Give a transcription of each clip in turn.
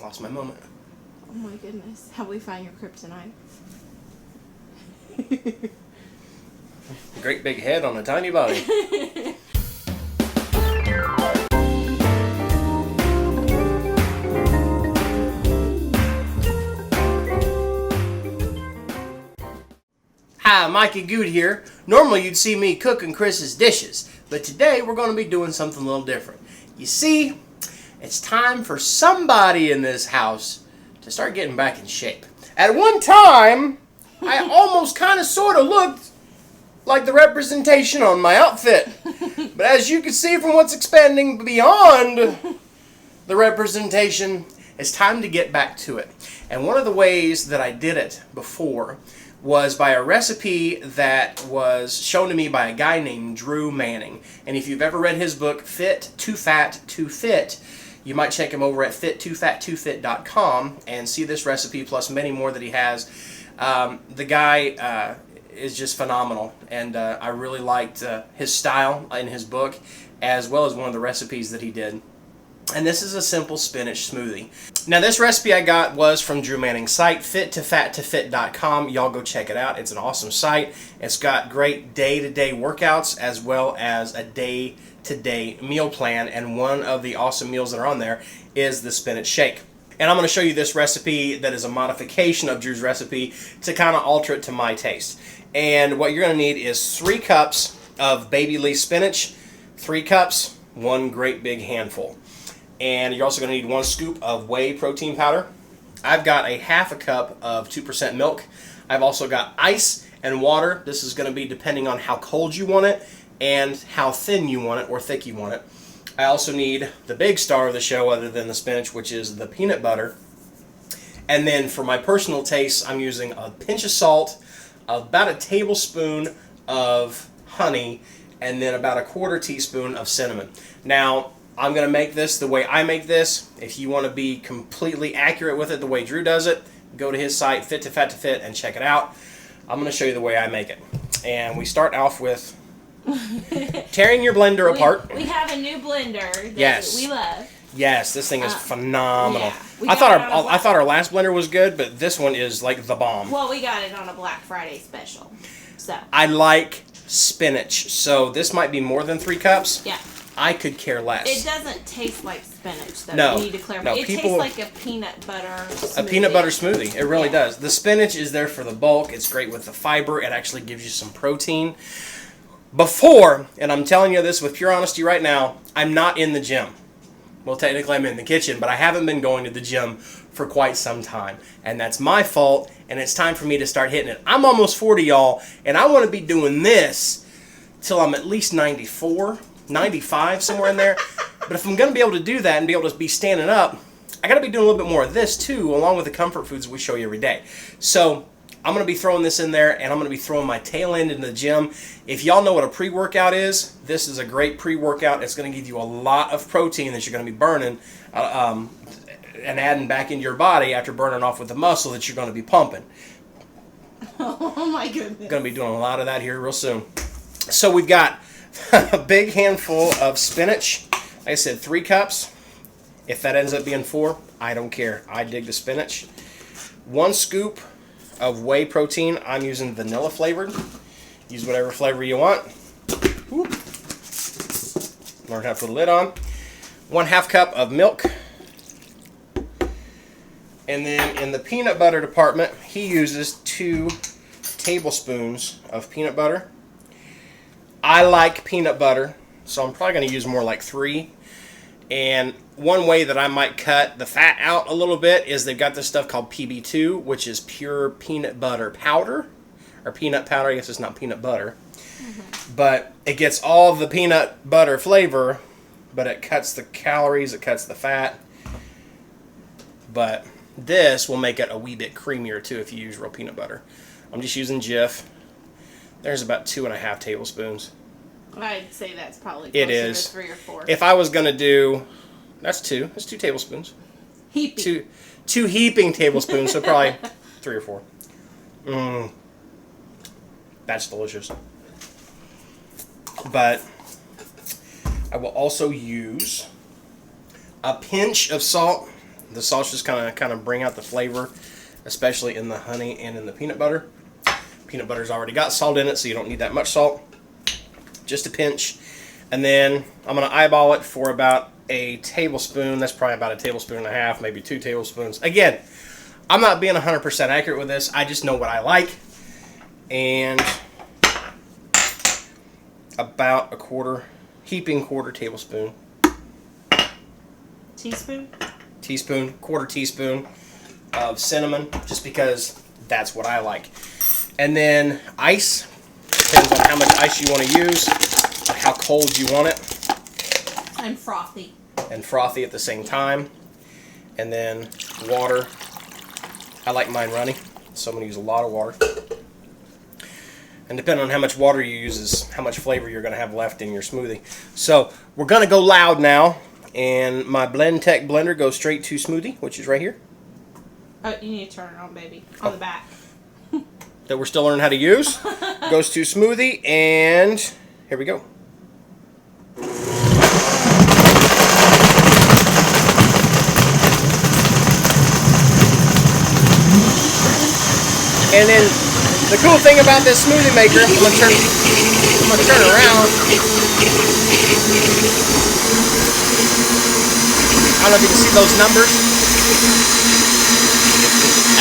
lost my moment. Oh my goodness. How we find your kryptonite? Great big head on a tiny body. Hi, Mikey Good here. Normally you'd see me cooking Chris's dishes, but today we're going to be doing something a little different. You see, it's time for somebody in this house to start getting back in shape. At one time, I almost kind of sort of looked like the representation on my outfit. But as you can see from what's expanding beyond the representation, it's time to get back to it. And one of the ways that I did it before was by a recipe that was shown to me by a guy named Drew Manning. And if you've ever read his book, Fit, Too Fat, Too Fit, you might check him over at fit2fat2fit.com and see this recipe plus many more that he has. The guy is just phenomenal, and I really liked his style in his book, as well as one of the recipes that he did. And this is a simple spinach smoothie. Now this recipe I got was from Drew Manning's site, fit2fat2fit.com. Y'all go check it out. It's an awesome site. It's got great day-to-day workouts as well as a day-to-day meal plan, and one of the awesome meals that are on there is the spinach shake. And I'm going to show you this recipe that is a modification of Drew's recipe to kind of alter it to my taste. And what you're going to need is 3 cups of baby leaf spinach, 3 cups, 1 great big handful. And you're also going to need 1 scoop of whey protein powder. I've got a half a cup of 2% milk. I've also got ice and water. This is going to be depending on how cold you want it and how thin you want it or thick you want it. I also need the big star of the show other than the spinach, which is the peanut butter. And then for my personal taste, I'm using a pinch of salt, about a tablespoon of honey, and then about a 1/4 teaspoon of cinnamon. Now, I'm going to make this the way I make this. If you want to be completely accurate with it the way Drew does it, go to his site, Fit2Fat2Fit, and check it out. I'm going to show you the way I make it. And we start off with tearing your blender apart. We have a new blender that yes. we love. Yes, this thing is phenomenal. Yeah. I thought our last blender was good, but this one is like the bomb. Well, we got it on a Black Friday special. So I like spinach, so this might be more than 3 cups. Yeah. I could care less. It doesn't taste like spinach, though. No. You need to clarify. No, it tastes like a peanut butter smoothie. A peanut butter smoothie. It really does. The spinach is there for the bulk. It's great with the fiber. It actually gives you some protein. Before, and I'm telling you this with pure honesty right now, I'm not in the gym. Well, technically I'm in the kitchen, but I haven't been going to the gym for quite some time. And that's my fault, and it's time for me to start hitting it. I'm almost 40, y'all, and I want to be doing this till I'm at least 94, 95, somewhere in there. But if I'm going to be able to do that and be able to be standing up, I got to be doing a little bit more of this too, along with the comfort foods we show you every day. So I'm going to be throwing this in there, and I'm going to be throwing my tail end into the gym. If y'all know what a pre-workout is, this is a great pre-workout. It's going to give you a lot of protein that you're going to be burning and adding back into your body after burning off with the muscle that you're going to be pumping. Oh my goodness. Going to be doing a lot of that here real soon. So we've got a big handful of spinach. Like I said, 3 cups. If that ends up being 4, I don't care. I dig the spinach. 1 scoop of whey protein. I'm using vanilla flavored. Use whatever flavor you want. Whoop. Learn how to put a lid on. 1/2 cup of milk. And then in the peanut butter department, he uses 2 tablespoons of peanut butter. I like peanut butter, so I'm probably going to use more like 3. And one way that I might cut the fat out a little bit is they've got this stuff called PB2, which is pure peanut butter powder, or peanut powder. I guess it's not peanut butter. Mm-hmm. But it gets all the peanut butter flavor, but it cuts the calories, it cuts the fat. But this will make it a wee bit creamier too if you use real peanut butter. I'm just using Jif. There's about 2.5 tablespoons. I'd say that's probably closer to 3 or 4. If I was going to do, that's 2. That's 2 tablespoons. Heaping. 2 heaping tablespoons, so probably 3 or 4. That's delicious. But I will also use a pinch of salt. The sauce just kind of bring out the flavor, especially in the honey and in the peanut butter. Peanut butter's already got salt in it, so you don't need that much salt. Just a pinch. And then I'm going to eyeball it for about a tablespoon. That's probably about a tablespoon and a half, maybe 2 tablespoons. Again, I'm not being 100% accurate with this. I just know what I like. And about a heaping quarter tablespoon. Teaspoon? Quarter teaspoon of cinnamon, just because that's what I like. And then ice. Depends on how much ice you want to use, how cold you want it. And frothy. And frothy at the same time. And then water. I like mine runny, so I'm going to use a lot of water. And depending on how much water you use is how much flavor you're going to have left in your smoothie. So we're going to go loud now. And my Blend Tech blender goes straight to Smoothie, which is right here. Oh, you need to turn it on, baby. On the back. That we're still learning how to use. Goes to Smoothie, and here we go. And then the cool thing about this smoothie maker, I'm gonna turn it around. I don't know if you can see those numbers.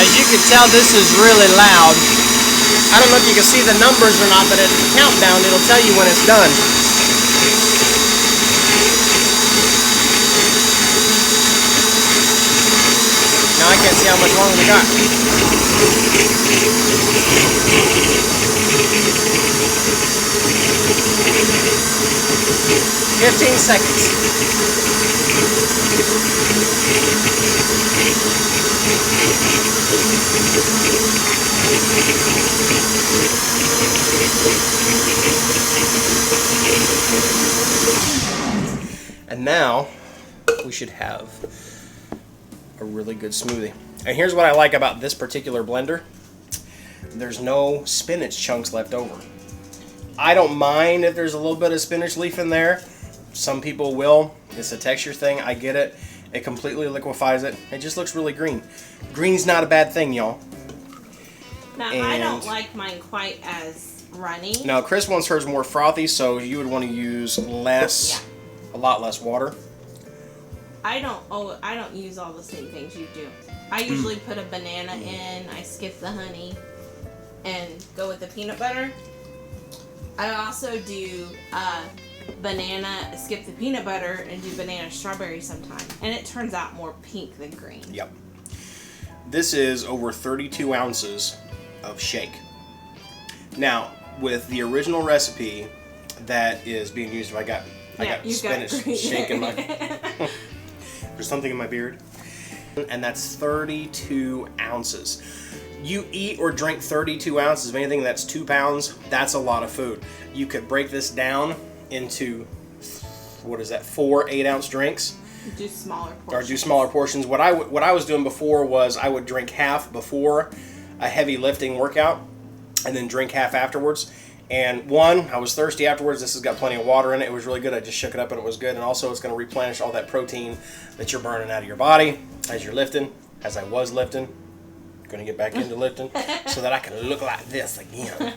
As you can tell, this is really loud. I don't know if you can see the numbers or not, but at the countdown, it'll tell you when it's done. Now I can't see how much longer we got. "15 seconds. And now we should have a really good smoothie. And here's what I like about this particular blender. There's no spinach chunks left over. I don't mind if there's a little bit of spinach leaf in there. Some people will. It's a texture thing. I get it. It completely liquefies it. It just looks really green. Green's not a bad thing, y'all. Now, I don't like mine quite as runny. Now, Chris wants hers more frothy, so you would want to use less, a lot less water. I don't use all the same things you do. I usually put a banana in, I skip the honey, and go with the peanut butter. I also do banana, skip the peanut butter, and do banana strawberry sometimes. And it turns out more pink than green. Yep. This is over 32 ounces of shake. Now, with the original recipe that is being used, I got spinach shake in my... There's something in my beard. And that's 32 ounces. You eat or drink 32 ounces of anything that's 2 pounds, that's a lot of food. You could break this down into, 4 8-ounce drinks. Do smaller portions. Or do smaller portions. What I was doing before was I would drink half before a heavy lifting workout and then drink half afterwards. And I was thirsty afterwards. This has got plenty of water in it. It was really good. I just shook it up and it was good. And also it's going to replenish all that protein that you're burning out of your body as you're lifting, as I was lifting. Going to get back into lifting so that I can look like this again.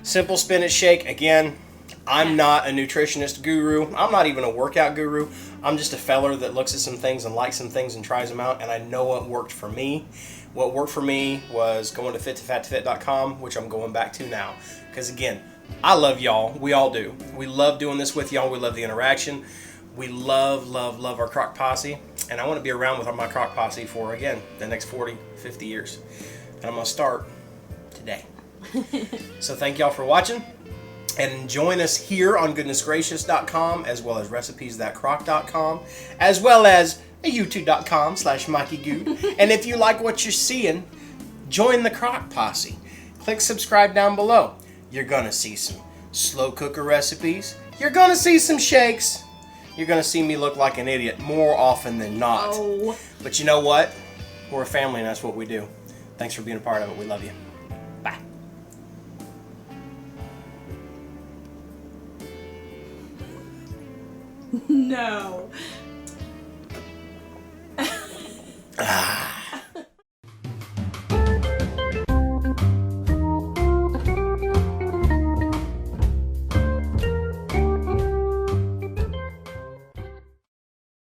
Simple spinach shake. Again, I'm not a nutritionist guru. I'm not even a workout guru. I'm just a feller that looks at some things and likes some things and tries them out. And I know what worked for me. What worked for me was going to fit2fat2fit.com, which I'm going back to now. Because again, I love y'all. We all do. We love doing this with y'all. We love the interaction. We love, love, love our crock posse. And I want to be around with my crock posse for, again, the next 40, 50 years. And I'm going to start today. So thank y'all for watching. And join us here on goodnessgracious.com, as well as recipes.crock.com, as well as youtube.com/MikeyGood. And if you like what you're seeing, join the crock posse. Click subscribe down below. You're going to see some slow cooker recipes. You're going to see some shakes. You're going to see me look like an idiot more often than not. Oh. But you know what? We're a family and that's what we do. Thanks for being a part of it. We love you. Bye. No. Ah.